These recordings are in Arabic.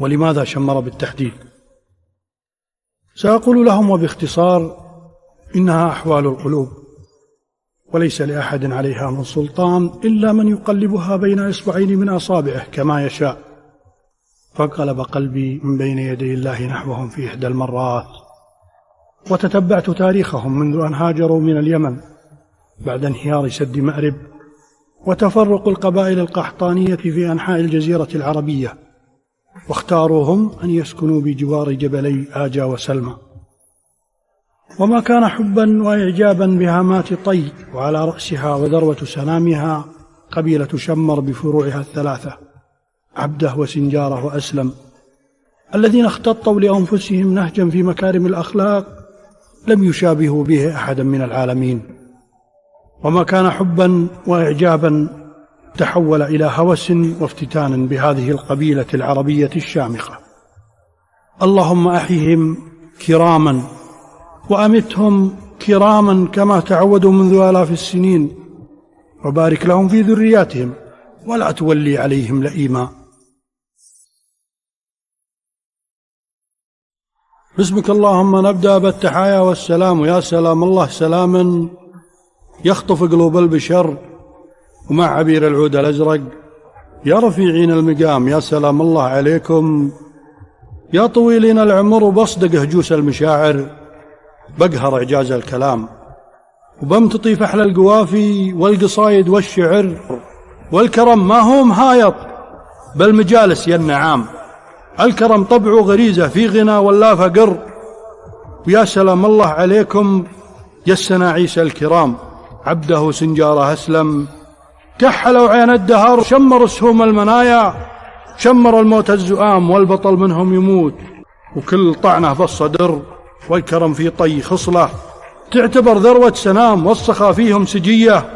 ولماذا شمر بالتحديد؟ سأقول لهم وباختصار: إنها أحوال القلوب، وليس لأحد عليها من سلطان إلا من يقلبها بين إصبعين من أصابعه كما يشاء. فانقلب قلبي من بين يدي الله نحوهم في إحدى المرات، وتتبعت تاريخهم منذ أن هاجروا من اليمن بعد انهيار سد مأرب وتفرق القبائل القحطانية في أنحاء الجزيرة العربية، واختاروا هم أن يسكنوا بجوار جبلي آجا وسلمى. وما كان حبا وإعجابا بهامات طي، وعلى رأسها وذروة سنامها قبيلة شمر بفروعها الثلاثة: عبده وسنجاره وأسلم، الذين اختطوا لأنفسهم نهجا في مكارم الأخلاق لم يشابهوا به أحدا من العالمين. وما كان حبا وإعجابا تحول إلى هوس وافتتان بهذه القبيلة العربية الشامخة. اللهم أحيهم كراما وأمتهم كراما كما تعودوا منذ آلاف السنين، وبارك لهم في ذرياتهم ولا تولي عليهم لئيما. باسمك اللهم نبدأ بالتحايا والسلام. يا سلام الله سلاما يخطف قلوب البشر، ومع عبير العود الأزرق يا رفيعين المقام. يا سلام الله عليكم يا طويلين العمر وبصدق هجوس المشاعر، بقهر إعجاز الكلام وبمتطي فحل القوافي والقصايد والشعر. والكرم ما هو مهايط بل مجالس يا النعام، الكرم طبعه غريزة في غنى ولا فقر. ويا سلام الله عليكم يا السناعيس الكرام، عبده سنجاره أسلم، كحلوا عين الدهر، شمروا سهوم المنايا، شمر الموت الزؤام والبطل منهم يموت، وكل طعنه في الصدر. والكرم في طي خصلة تعتبر ذروة سنام، والسخا فيهم سجية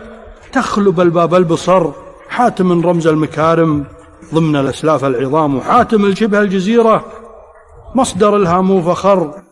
تخلب الباب البصر. حاتم رمز المكارم ضمن الأسلاف العظام، وحاتم الشبه الجزيرة مصدر الهام وفخر.